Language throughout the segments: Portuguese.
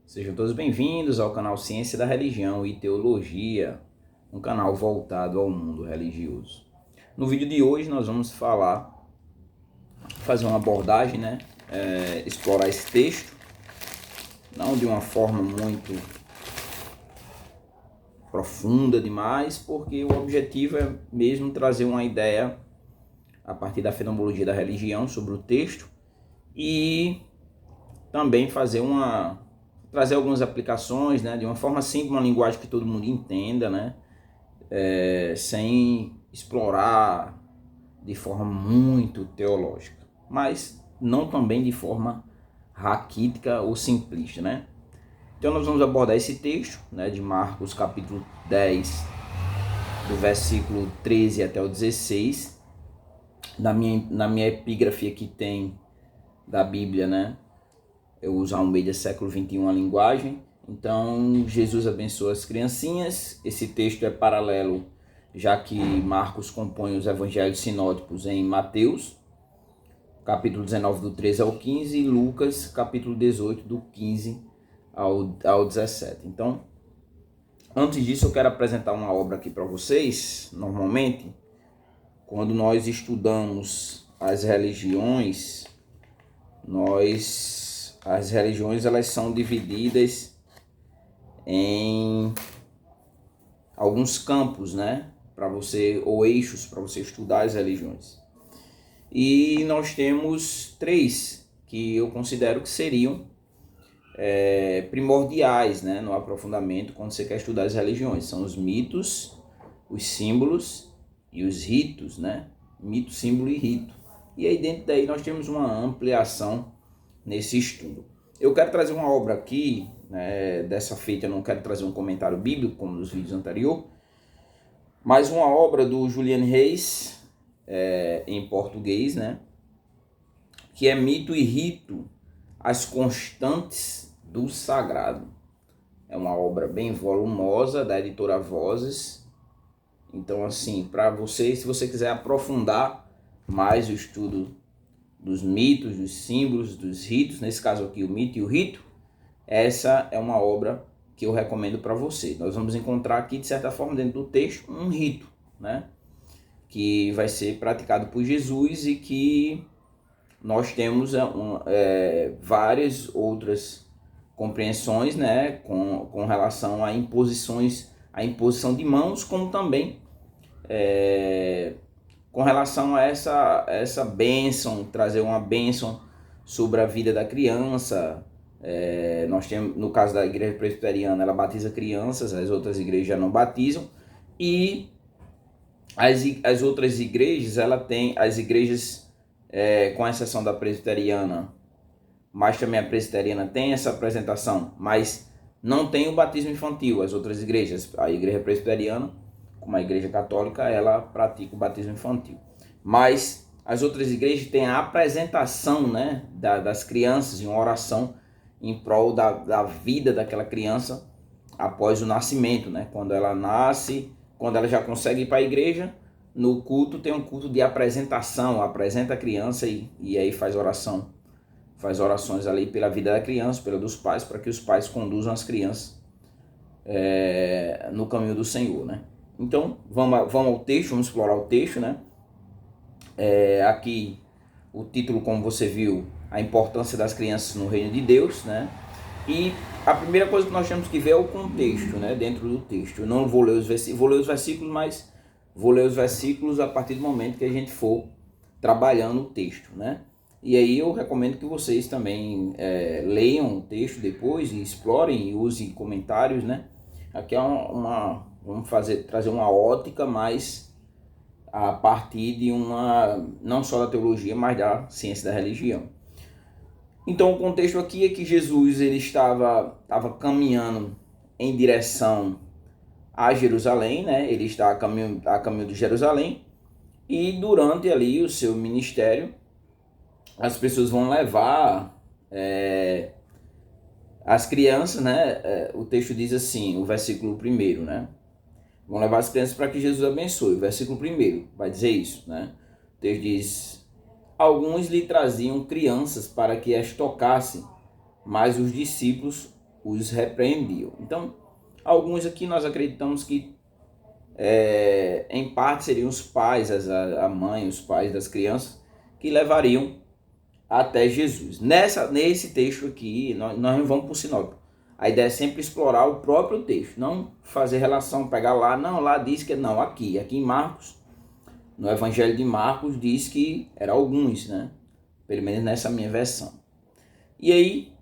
Sejam todos bem-vindos ao canal Ciência da Religião e Teologia, um canal voltado ao mundo religioso. No vídeo de hoje nós vamos fazer uma abordagem, explorar esse texto, não de uma forma muito profunda demais, porque o objetivo é mesmo trazer uma ideia a partir da fenomenologia da religião sobre o texto e também trazer algumas aplicações, de uma forma simples, uma linguagem que todo mundo entenda, sem explorar de forma muito teológica, mas não também de forma raquítica ou simplista, Então nós vamos abordar esse texto, de Marcos capítulo 10, do versículo 13 até o 16, na minha epígrafe aqui tem da Bíblia, eu uso a Almeida século 21 a linguagem. Então, Jesus abençoa as criancinhas. Esse texto é paralelo, já que Marcos compõe os evangelhos sinóticos em Mateus, capítulo 19, do 13 ao 15, e Lucas, capítulo 18, do 15 ao 17. Então, antes disso, eu quero apresentar uma obra aqui para vocês. Normalmente, quando nós estudamos as religiões, as religiões elas são divididas em alguns campos, ou eixos para você estudar as religiões. E nós temos três que eu considero que seriam primordiais, no aprofundamento quando você quer estudar as religiões. São os mitos, os símbolos e os ritos, Mito, símbolo e rito. E aí dentro daí nós temos uma ampliação nesse estudo. Eu quero trazer uma obra aqui, dessa feita eu não quero trazer um comentário bíblico como nos vídeos anteriores, mas uma obra do Julian Reis, em português, que é Mito e Rito, as constantes do sagrado. É uma obra bem volumosa, da editora Vozes. Então, assim, para você, se você quiser aprofundar mais o estudo dos mitos, dos símbolos, dos ritos, nesse caso aqui o mito e o rito, essa é uma obra que eu recomendo para você. Nós vamos encontrar aqui, de certa forma, dentro do texto, um rito, que vai ser praticado por Jesus e que nós temos várias outras compreensões, com relação a imposições, a imposição de mãos, como também com relação a essa bênção, trazer uma bênção sobre a vida da criança. Nós temos, no caso da igreja presbiteriana, ela batiza crianças, as outras igrejas já não batizam, e as outras igrejas, as igrejas, com exceção da presbiteriana, mas também a presbiteriana tem essa apresentação, mas não tem o batismo infantil. As outras igrejas, a igreja presbiteriana, como a igreja católica, ela pratica o batismo infantil. Mas as outras igrejas têm a apresentação, das crianças em uma oração em prol da vida daquela criança após o nascimento, Quando ela nasce, quando ela já consegue ir para a igreja, no culto tem um culto de apresentação, apresenta a criança e aí faz orações ali pela vida da criança, pela dos pais, para que os pais conduzam as crianças no caminho do Senhor, Então, vamos ao texto, vamos explorar o texto, Aqui, o título, como você viu, a importância das crianças no reino de Deus, E a primeira coisa que nós temos que ver é o contexto, dentro do texto. Eu não vou ler os versículos, mas vou ler os versículos a partir do momento que a gente for trabalhando o texto, E aí eu recomendo que vocês também leiam o texto depois e explorem e usem comentários, Aqui é vamos trazer uma ótica mais a partir de não só da teologia, mas da ciência da religião. Então o contexto aqui é que Jesus ele estava caminhando em direção a Jerusalém, Ele está a caminho de Jerusalém, e durante ali o seu ministério, as pessoas vão levar as crianças, o texto diz assim, o versículo 1, vão levar as crianças para que Jesus abençoe. O versículo 1 vai dizer isso, O texto diz: alguns lhe traziam crianças para que as tocasse, mas os discípulos os repreendiam. Então, alguns aqui nós acreditamos que em parte seriam os pais, a mãe, os pais das crianças, que levariam até Jesus. Nesse texto aqui, nós não vamos por sinótipo. A ideia é sempre explorar o próprio texto, não fazer relação, pegar lá, não, lá diz que não, aqui em Marcos, no Evangelho de Marcos, diz que eram alguns, né? Pelo menos nessa minha versão. E aí,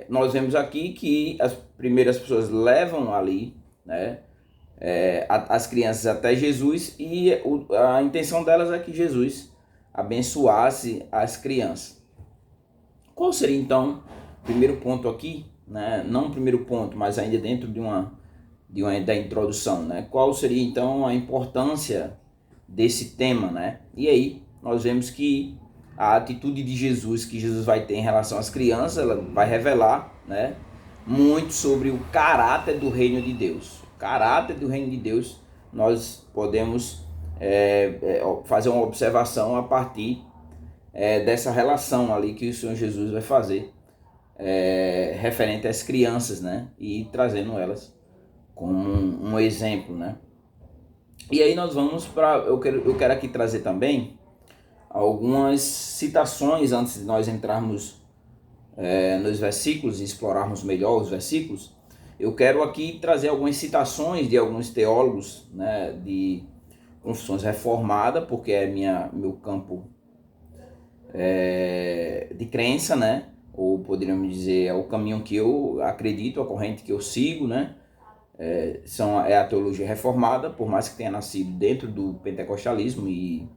nós vemos aqui que as primeiras pessoas levam ali, né, as crianças até Jesus, e a intenção delas é que Jesus abençoasse as crianças. Qual seria então o primeiro ponto aqui, né? Não o primeiro ponto, mas ainda dentro da introdução, né? Qual seria então a importância desse tema, né? E aí nós vemos que a atitude de Jesus, que Jesus vai ter em relação às crianças, ela vai revelar, né, muito sobre o caráter do reino de Deus. O caráter do reino de Deus, nós podemos fazer uma observação a partir dessa relação ali que o Senhor Jesus vai fazer referente às crianças, né, e trazendo elas como um exemplo, né. E aí nós vamos para, eu quero aqui trazer também algumas citações antes de nós entrarmos nos versículos e explorarmos melhor os versículos. Eu quero aqui trazer algumas citações de alguns teólogos, né, de confissões reformadas, porque é meu campo de crença, né, ou poderíamos dizer é o caminho que eu acredito, a corrente que eu sigo, né. É a teologia reformada, por mais que tenha nascido dentro do pentecostalismo e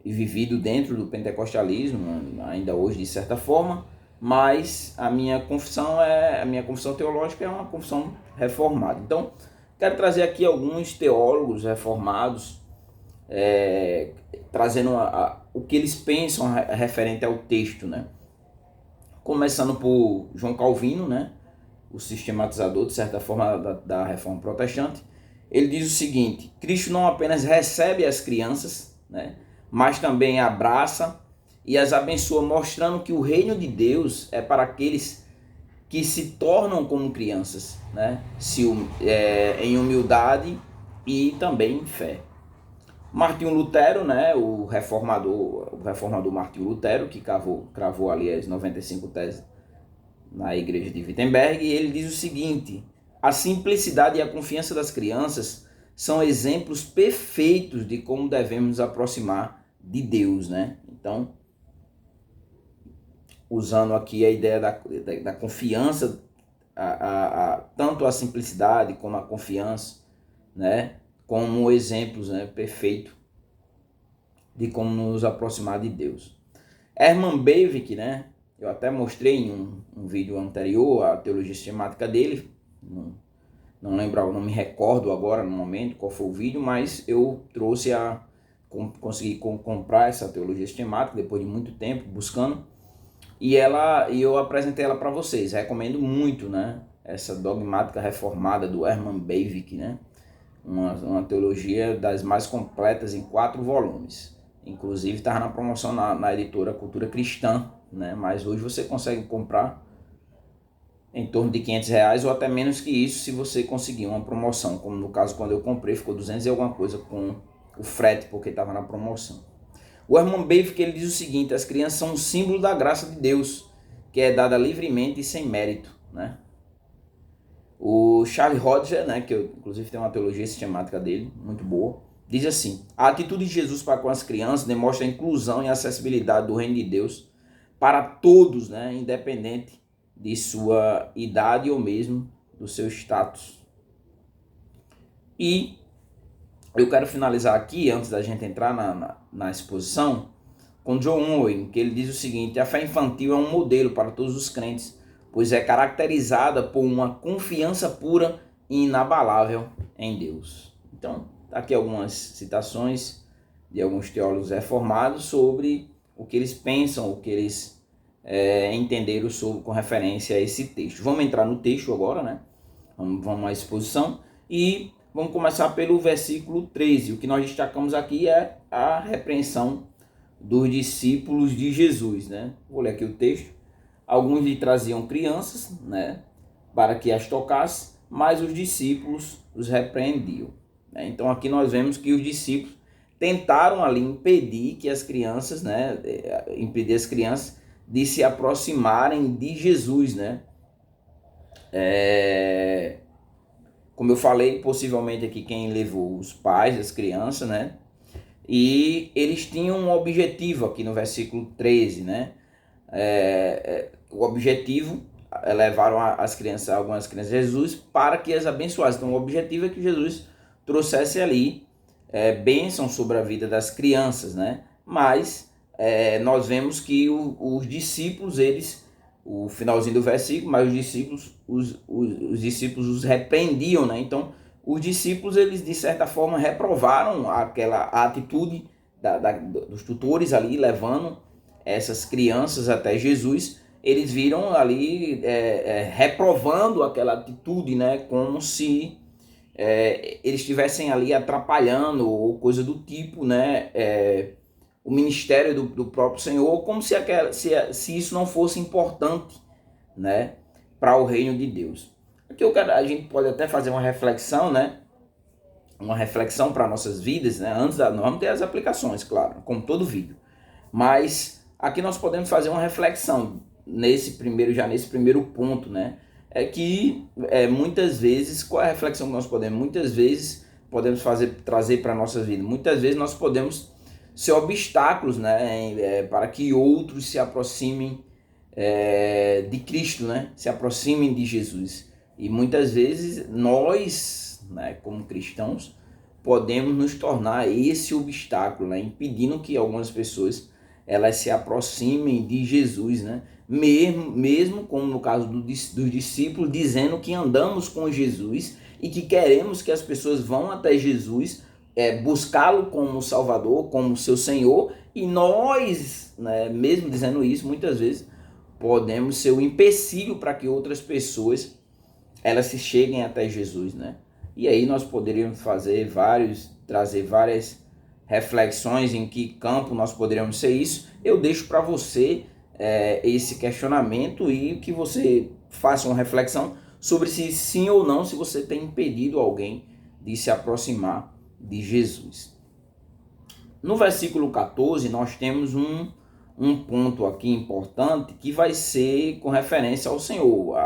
vivido dentro do pentecostalismo, ainda hoje de certa forma, mas a minha confissão teológica é uma confissão reformada. Então, quero trazer aqui alguns teólogos reformados, trazendo o que eles pensam referente ao texto, né? Começando por João Calvino, né? O sistematizador, de certa forma, da reforma protestante. Ele diz o seguinte: Cristo não apenas recebe as crianças, né, mas também abraça e as abençoa, mostrando que o reino de Deus é para aqueles que se tornam como crianças, né, em humildade e também em fé. Martinho Lutero, né, o reformador Martinho Lutero, que cravou ali as 95 teses na igreja de Wittenberg, e ele diz o seguinte: a simplicidade e a confiança das crianças são exemplos perfeitos de como devemos nos aproximar de Deus, né? Então, usando aqui a ideia da confiança, tanto a simplicidade como a confiança, né, como exemplos, né, perfeitos de como nos aproximar de Deus. Hermann Bavinck, né, eu até mostrei em um vídeo anterior a teologia sistemática dele, não lembro, não me recordo agora no momento qual foi o vídeo, mas eu trouxe consegui comprar essa teologia sistemática depois de muito tempo buscando, e eu apresentei ela para vocês. Recomendo muito, né, essa dogmática reformada do Hermann Bavinck, né, uma teologia das mais completas em 4 volumes. Inclusive estava na promoção na editora Cultura Cristã, né, mas hoje você consegue comprar em torno de R$500 ou até menos que isso se você conseguir uma promoção, como no caso quando eu comprei ficou 200 e alguma coisa com o frete porque estava na promoção. O Hermann Bavinck, ele diz o seguinte: as crianças são um símbolo da graça de Deus, que é dada livremente e sem mérito, né? O Charles Hodger, né, que eu inclusive tem uma teologia sistemática dele, muito boa, diz assim: a atitude de Jesus para com as crianças demonstra a inclusão e a acessibilidade do reino de Deus para todos, né, independente de sua idade ou mesmo do seu status. E eu quero finalizar aqui, antes da gente entrar na exposição, com John Owen, que ele diz o seguinte: a fé infantil é um modelo para todos os crentes, pois é caracterizada por uma confiança pura e inabalável em Deus. Então, aqui algumas citações de alguns teólogos reformados sobre o que eles pensam, o que eles entenderam com referência a esse texto. Vamos entrar no texto agora, né? Vamos à exposição e vamos começar pelo versículo 13. O que nós destacamos aqui é a repreensão dos discípulos de Jesus, né? Vou ler aqui o texto. alguns lhe traziam crianças, né, para que as tocasse, mas os discípulos os repreendiam. Então aqui nós vemos que os discípulos tentaram ali impedir que as crianças, né, impedir as crianças de se aproximarem de Jesus, né? Como eu falei, possivelmente aqui quem levou os pais, as crianças, né? E eles tinham um objetivo aqui no versículo 13, né? O objetivo levaram as crianças, algumas crianças de Jesus para que as abençoasse. Então o objetivo é que Jesus trouxesse ali bênção sobre a vida das crianças, né? Mas nós vemos que os discípulos, o finalzinho do versículo, mas os discípulos, os discípulos os repreendiam, né? Então os discípulos, eles de certa forma reprovaram aquela atitude dos tutores ali, levando essas crianças até Jesus. Eles viram ali reprovando aquela atitude, né? Como se eles estivessem ali atrapalhando ou coisa do tipo, né? O ministério do próprio Senhor, como se isso não fosse importante, né? Para o reino de Deus. Aqui a gente pode até fazer uma reflexão, né? Uma reflexão para nossas vidas, né? Antes nós vamos ter as aplicações, claro, como todo vídeo. Mas aqui nós podemos fazer uma reflexão nesse primeiro ponto, né? É que muitas vezes, qual é a reflexão que nós podemos? Muitas vezes podemos trazer para a nossa vida. Muitas vezes nós podemos ser obstáculos, né? Para que outros se aproximem de Cristo, né? Se aproximem de Jesus. E muitas vezes nós, né, como cristãos, podemos nos tornar esse obstáculo, né? Impedindo que algumas pessoas elas se aproximem de Jesus, né? Mesmo como no caso dos discípulos, dizendo que andamos com Jesus e que queremos que as pessoas vão até Jesus, buscá-lo como Salvador, como seu Senhor, e nós, né, mesmo dizendo isso, muitas vezes podemos ser um empecilho para que outras pessoas elas se cheguem até Jesus, né? E aí nós poderíamos trazer várias reflexões em que campo nós poderíamos ser isso. Eu deixo para você esse questionamento e que você faça uma reflexão sobre se sim ou não, se você tem impedido alguém de se aproximar de Jesus. No versículo 14 nós temos um ponto aqui importante que vai ser com referência ao Senhor.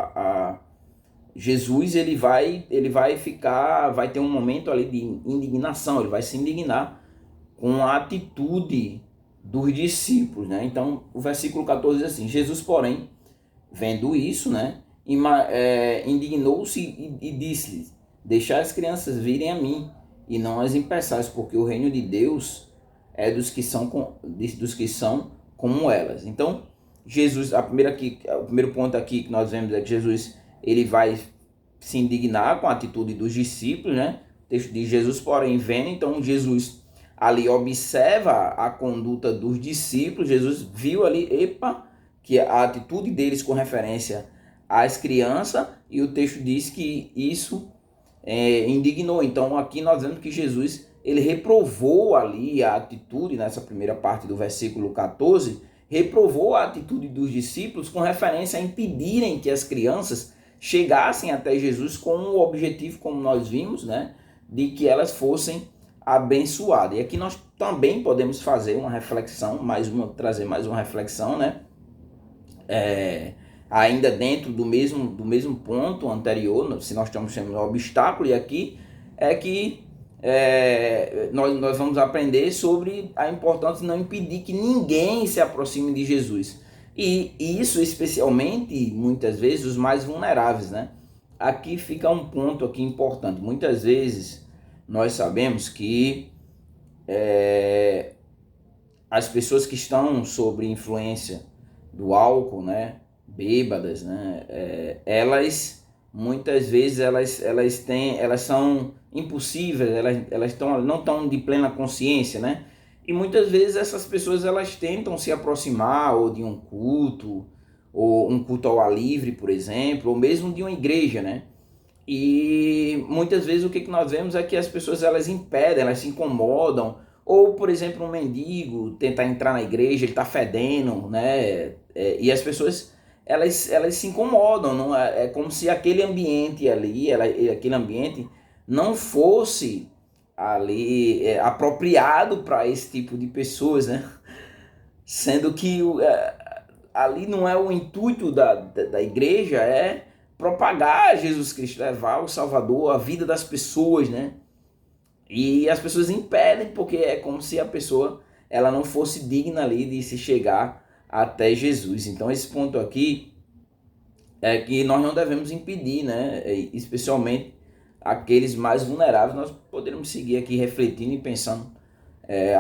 Jesus vai ter um momento ali de indignação, ele vai se indignar com a atitude dos discípulos, né? Então o versículo 14 diz assim: Jesus, porém, vendo isso, né, indignou-se e disse-lhes: deixai as crianças virem a mim e não as impeçais, porque o reino de Deus é dos que são como elas. Então Jesus, o primeiro ponto aqui que nós vemos é que Jesus ele vai se indignar com a atitude dos discípulos, né? O texto de Jesus, porém, vendo. Então Jesus ali observa a conduta dos discípulos. Jesus viu ali, que a atitude deles com referência às crianças, e o texto diz que isso indignou. Então aqui nós vemos que Jesus ele reprovou ali a atitude, nessa primeira parte do versículo 14, reprovou a atitude dos discípulos com referência a impedirem que as crianças chegassem até Jesus com o objetivo, como nós vimos, né, de que elas fossem abençoadas. E aqui nós também podemos fazer uma reflexão, trazer mais uma reflexão, né, ainda dentro do mesmo ponto anterior, se nós estamos chamando de obstáculo, e aqui é que nós vamos aprender sobre a importância de não impedir que ninguém se aproxime de Jesus. E isso especialmente, muitas vezes, os mais vulneráveis, né? Aqui fica um ponto aqui importante. Muitas vezes nós sabemos que as pessoas que estão sob influência do álcool, né, bêbadas, né, elas muitas vezes elas são impossíveis, elas não estão de plena consciência, né? E muitas vezes essas pessoas elas tentam se aproximar ou de um culto, ou um culto ao ar livre, por exemplo, ou mesmo de uma igreja, né? E muitas vezes o que nós vemos é que as pessoas elas impedem, elas se incomodam, ou por exemplo um mendigo tentar entrar na igreja, ele está fedendo, né? E as pessoas elas se incomodam, não é como se aquele ambiente ali, aquele ambiente não fosse ali apropriado para esse tipo de pessoas, né? Sendo que ali não é o intuito da igreja, é propagar Jesus Cristo, levar o Salvador à vida das pessoas, né? E as pessoas impedem porque é como se a pessoa ela não fosse digna ali de se chegar até Jesus. Então esse ponto aqui é que nós não devemos impedir, né? Especialmente aqueles mais vulneráveis. Nós poderíamos seguir aqui refletindo e pensando,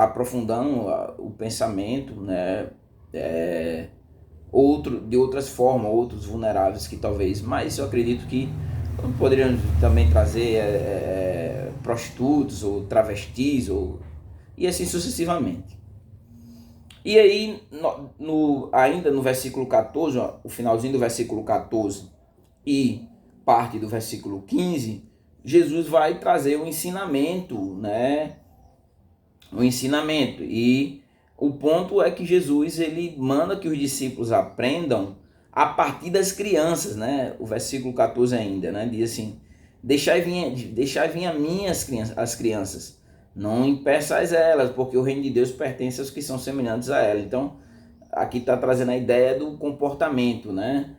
aprofundando o pensamento, né? De outras formas, outros vulneráveis que talvez, mas eu acredito que poderiam também trazer prostitutos ou travestis e assim sucessivamente. E aí, ainda no versículo 14, ó, o finalzinho do versículo 14 e parte do versículo 15, Jesus vai trazer o ensinamento, né? O ensinamento. E o ponto é que Jesus ele manda que os discípulos aprendam a partir das crianças, né? O versículo 14 ainda, né? Diz assim: deixai vir a mim as crianças, não impeçais elas, porque o reino de Deus pertence aos que são semelhantes a ela. Então, aqui está trazendo a ideia do comportamento, né?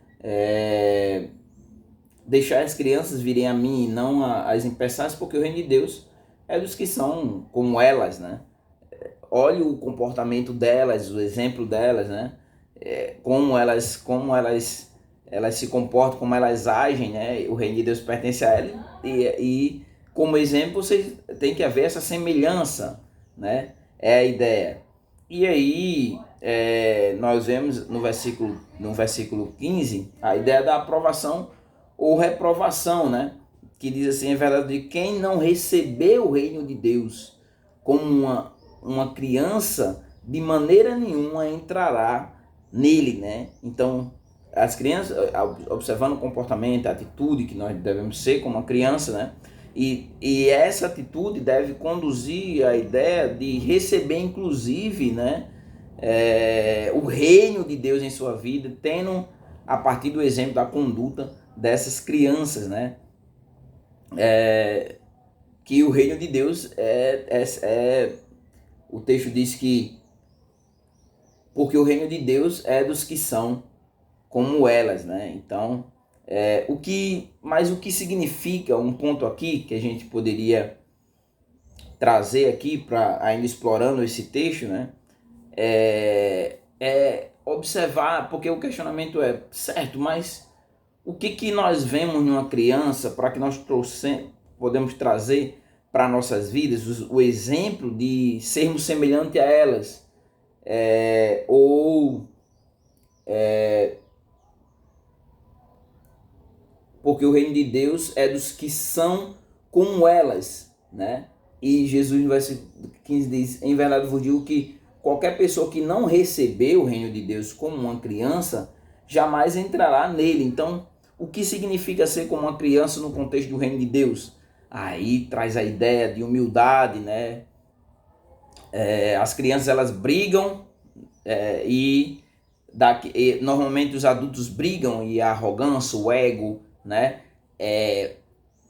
Deixar as crianças virem a mim e não as impeçais, porque o reino de Deus é dos que são como elas, né? Olhe o comportamento delas, o exemplo delas, né? Elas se comportam, como elas agem, né? O reino de Deus pertence a elas e como exemplo você tem que haver essa semelhança, né? É a ideia. E aí nós vemos no versículo 15 a ideia da aprovação ou reprovação, né? Que diz assim: é verdade, quem não recebeu o reino de Deus como uma criança, de maneira nenhuma entrará nele, né? Então, as crianças, observando o comportamento, a atitude que nós devemos ser como uma criança, né? E essa atitude deve conduzir a ideia de receber, inclusive, né? O reino de Deus em sua vida, tendo a partir do exemplo da conduta dessas crianças, né? Que o reino de Deus o texto diz que porque o reino de Deus é dos que são como elas, né? Então, mas o que significa um ponto aqui que a gente poderia trazer aqui para ainda explorando esse texto, né? Observar, porque o questionamento é certo, mas o que nós vemos numa criança para que nós podemos trazer para nossas vidas o exemplo de sermos semelhantes a elas, porque o reino de Deus é dos que são como elas, né? E Jesus no versículo 15 diz: em verdade vos digo que qualquer pessoa que não recebeu o reino de Deus como uma criança, jamais entrará nele. Então, o que significa ser como uma criança no contexto do reino de Deus? Aí traz a ideia de humildade, né? As crianças elas brigam normalmente os adultos brigam e a arrogância, o ego, né?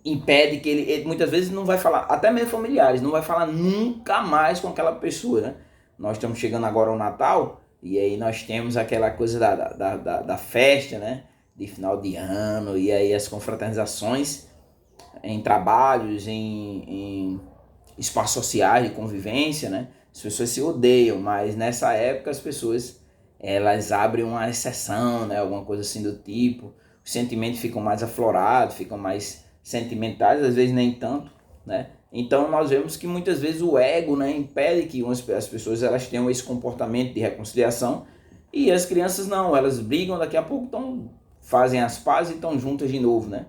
Impede que ele muitas vezes não vai falar, até mesmo familiares, não vai falar nunca mais com aquela pessoa, né? Nós estamos chegando agora ao Natal e aí nós temos aquela coisa da festa, né? De final de ano, e aí as confraternizações em trabalhos, em espaços sociais de convivência, né? As pessoas se odeiam, mas nessa época as pessoas elas abrem uma exceção, né? Alguma coisa assim do tipo. Os sentimentos ficam mais aflorados, ficam mais sentimentais, às vezes nem tanto, né? Então nós vemos que muitas vezes o ego, né, impede que as pessoas elas tenham esse comportamento de reconciliação, e as crianças não, elas brigam, daqui a pouco fazem as pazes e estão juntas de novo, né?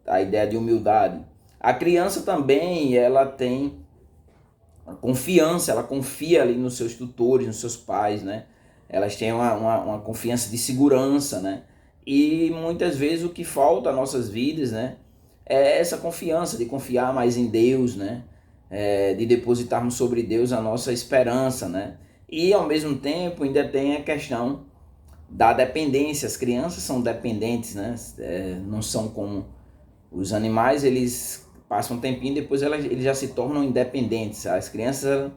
A ideia de humildade. A criança também, ela tem confiança, ela confia ali nos seus tutores, nos seus pais, né? Elas têm uma confiança de segurança, né? E muitas vezes o que falta às nossas vidas, né, é essa confiança, de confiar mais em Deus, né? De depositarmos sobre Deus a nossa esperança, né? E ao mesmo tempo ainda tem a questão da dependência. As crianças são dependentes, né? Não são como os animais, eles passam um tempinho, depois eles já se tornam independentes. As crianças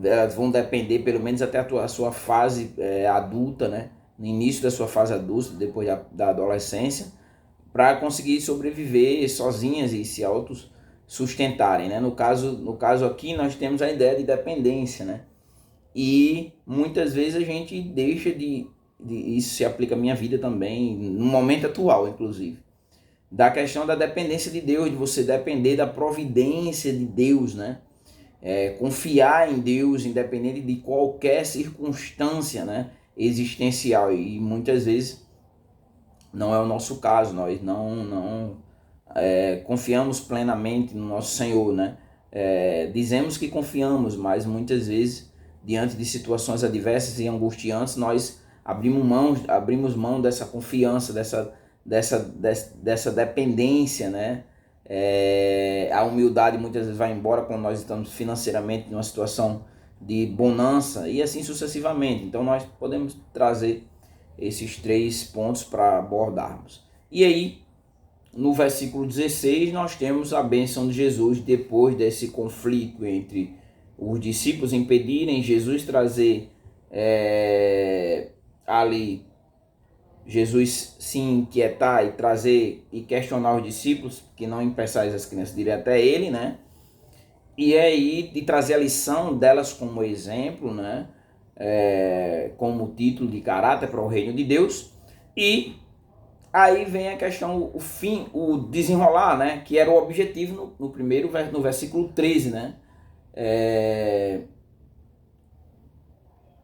elas vão depender pelo menos até a sua fase adulta, né? No início da sua fase adulta, depois da adolescência, para conseguir sobreviver sozinhas e se autossustentarem, né? No caso aqui nós temos a ideia de dependência, né? E muitas vezes a gente deixa isso se aplica à minha vida também, no momento atual, inclusive, da questão da dependência de Deus, de você depender da providência de Deus, né? Confiar em Deus, independente de qualquer circunstância, né, existencial. E muitas vezes não é o nosso caso, nós não confiamos plenamente no nosso Senhor, né? Dizemos que confiamos, mas muitas vezes, diante de situações adversas e angustiantes, nós abrimos mão dessa confiança, dessa dependência, né? A humildade muitas vezes vai embora quando nós estamos financeiramente numa situação de bonança e assim sucessivamente. Então nós podemos trazer esses 3 pontos para abordarmos. E aí, no versículo 16, nós temos a bênção de Jesus depois desse conflito entre os discípulos impedirem Jesus trazer ali, Jesus se inquietar e trazer e questionar os discípulos, que não impeçais as crianças de ir até ele, né? E aí de trazer a lição delas como exemplo, né? Como título de caráter para o reino de Deus. E aí vem a questão, o fim, o desenrolar, né? Que era o objetivo no versículo 13, né?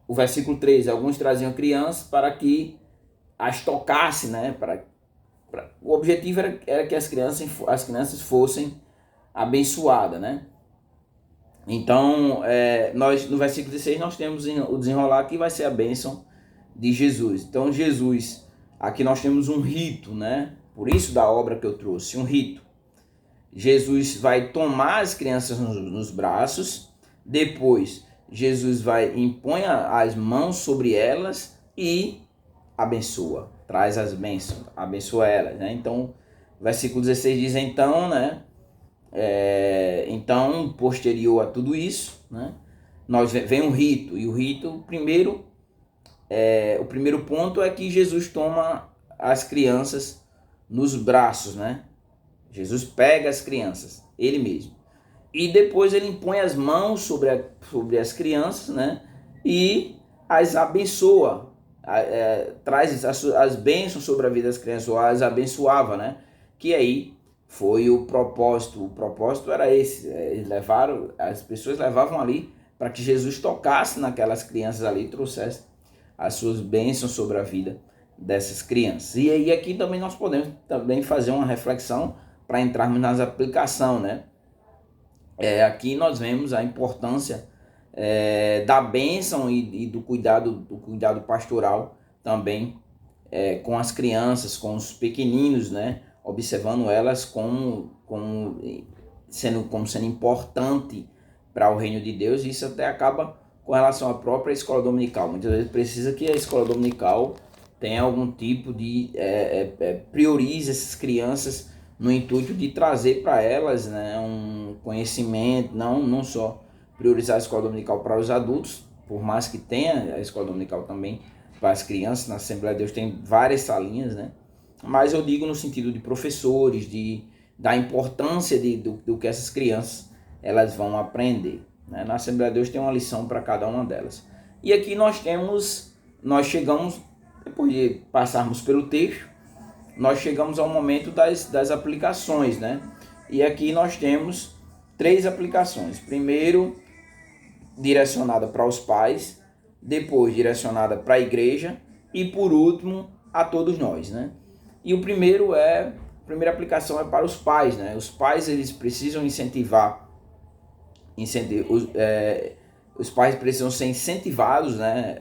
O versículo 13, alguns traziam crianças para que as tocasse, né? O objetivo era que as crianças fossem abençoadas, né? Então, nós no versículo 16 nós temos o desenrolar que vai ser a bênção de Jesus. Então, Jesus, aqui nós temos um rito, né? Por isso da obra que eu trouxe, um rito. Jesus vai tomar as crianças nos braços, depois Jesus impõe as mãos sobre elas e abençoa, traz as bênçãos, abençoa elas, né? Então, versículo 16 diz então, né? Então, posterior a tudo isso, né? Vem um rito, e o rito, o primeiro ponto é que Jesus toma as crianças nos braços, né? Jesus pega as crianças, ele mesmo. E depois ele impõe as mãos sobre as crianças, né? E as abençoa, traz as bênçãos sobre a vida das crianças, ou as abençoava, né? Que aí foi o propósito. O propósito era esse. As pessoas levavam ali para que Jesus tocasse naquelas crianças ali e trouxesse as suas bênçãos sobre a vida dessas crianças. E aí aqui também nós podemos também fazer uma reflexão para entrarmos nas aplicações, né? Aqui nós vemos a importância da bênção e do cuidado pastoral também com as crianças, com os pequeninos, né? Observando elas como sendo importante para o reino de Deus. E isso até acaba com relação à própria escola dominical. Muitas vezes precisa que a escola dominical tenha algum tipo de priorize essas crianças no intuito de trazer para elas, né, um conhecimento, não só priorizar a escola dominical para os adultos, por mais que tenha a escola dominical também para as crianças. Na Assembleia de Deus tem várias salinhas, né? Mas eu digo no sentido de professores, da importância do que essas crianças elas vão aprender, né? Na Assembleia de Deus tem uma lição para cada uma delas. E aqui nós chegamos, depois de passarmos pelo texto, nós chegamos ao momento das aplicações, né? E aqui nós temos 3 aplicações. Primeiro, direcionada para os pais, depois direcionada para a igreja e por último a todos nós, né? E a primeira aplicação é para os pais, né? Os pais eles precisam os pais precisam ser incentivados, né?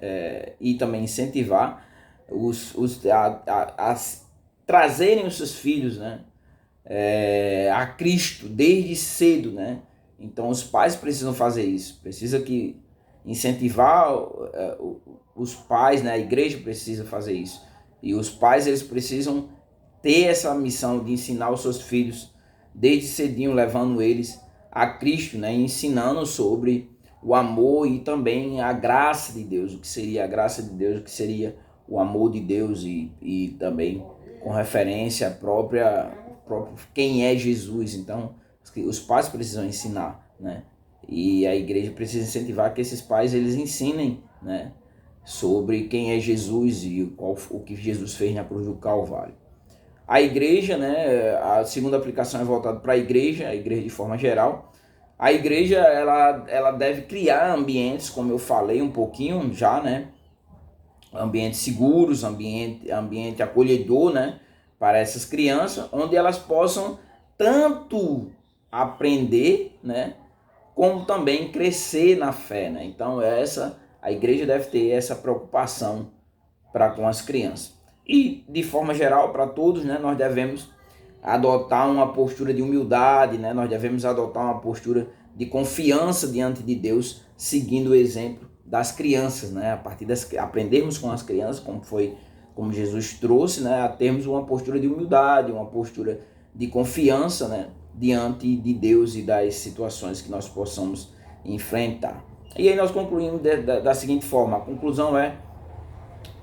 E também incentivar a trazerem os seus filhos, né? A Cristo desde cedo, né? Então os pais precisam fazer isso, precisa incentivar os pais, né, a igreja precisa fazer isso. E os pais, eles precisam ter essa missão de ensinar os seus filhos desde cedinho, levando eles a Cristo, né, ensinando sobre o amor e também a graça de Deus, o que seria a graça de Deus, o que seria o amor de Deus e também com referência própria quem é Jesus. Então, os pais precisam ensinar, né? E a igreja precisa incentivar que esses pais eles ensinem, né, sobre quem é Jesus e o que Jesus fez na cruz do Calvário. A igreja, né, a segunda aplicação é voltada para a igreja de forma geral. A igreja ela deve criar ambientes, como eu falei um pouquinho já, né, ambientes seguros, ambiente acolhedor, né, para essas crianças, onde elas possam tanto aprender, né, como também crescer na fé, né? Então a igreja deve ter essa preocupação para com as crianças. E de forma geral, para todos, né, nós devemos adotar uma postura de humildade, né? Nós devemos adotar uma postura de confiança diante de Deus, seguindo o exemplo das crianças, né? A partir aprendermos com as crianças, como Jesus trouxe, né, a termos uma postura de humildade, uma postura de confiança, né, diante de Deus e das situações que nós possamos enfrentar. E aí nós concluímos da seguinte forma: a conclusão é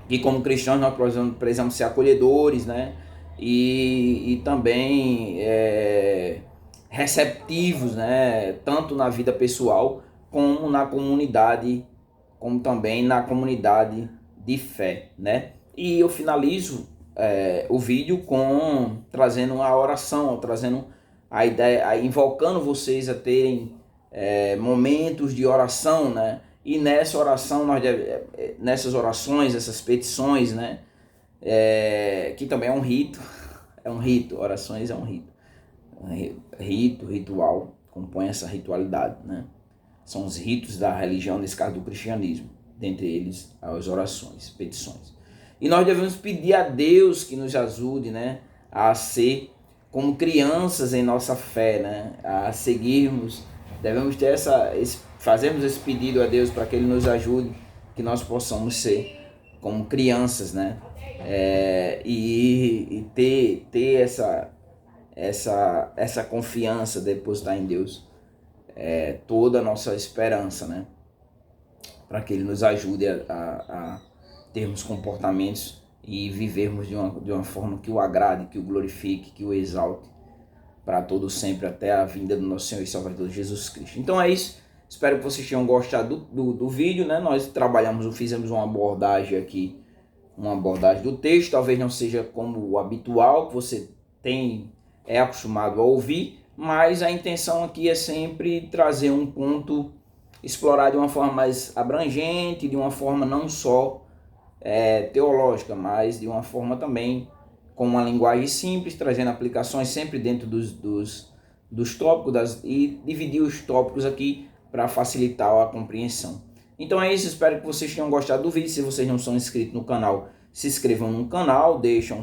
que como cristãos nós precisamos ser acolhedores, né, e também receptivos, né, tanto na vida pessoal como na comunidade, como também na comunidade de fé, né? E eu finalizo o vídeo trazendo uma oração, trazendo a ideia, invocando vocês a terem momentos de oração, né? E nessa oração, nessas orações, essas petições, né? Que também é um rito, orações é um rito. Ritual, compõe essa ritualidade, né? São os ritos da religião, nesse caso do cristianismo, dentre eles as orações, petições. E nós devemos pedir a Deus que nos ajude, né, a ser como crianças em nossa fé, né, a seguirmos. Devemos ter fazermos esse pedido a Deus para que Ele nos ajude, que nós possamos ser como crianças, né, e ter essa confiança, depositar em Deus toda a nossa esperança, né, para que Ele nos ajude a termos comportamentos e vivermos de uma forma que o agrade, que o glorifique, que o exalte para todo sempre, até a vinda do nosso Senhor e Salvador Jesus Cristo. Então é isso, espero que vocês tenham gostado do vídeo, né? Nós fizemos uma abordagem aqui, uma abordagem do texto, talvez não seja como o habitual, que você é acostumado a ouvir, mas a intenção aqui é sempre trazer um ponto, explorar de uma forma mais abrangente, de uma forma não só teológica, mas de uma forma também com uma linguagem simples, trazendo aplicações sempre dentro dos tópicos e dividir os tópicos aqui para facilitar a compreensão. Então é isso, espero que vocês tenham gostado do vídeo. Se vocês não são inscritos no canal, se inscrevam no canal, deixem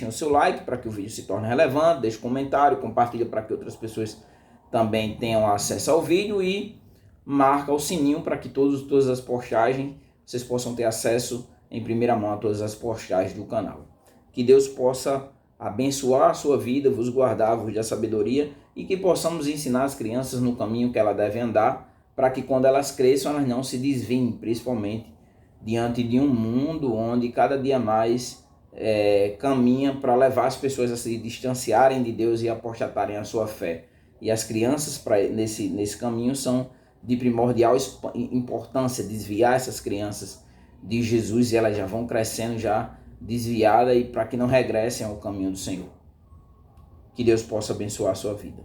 o seu like para que o vídeo se torne relevante, deixe um comentário, compartilhe para que outras pessoas também tenham acesso ao vídeo e marca o sininho para que todas as postagens vocês possam ter acesso em primeira mão a todas as postagens do canal. Que Deus possa abençoar a sua vida, vos guardar, vos dar sabedoria e que possamos ensinar as crianças no caminho que elas devem andar, para que quando elas cresçam elas não se desviem, principalmente diante de um mundo onde cada dia mais caminha para levar as pessoas a se distanciarem de Deus e apostatarem a sua fé. E as crianças nesse caminho são de primordial importância, desviar essas crianças de Jesus, e elas já vão crescendo já desviadas, e para que não regressem ao caminho do Senhor. Que Deus possa abençoar a sua vida.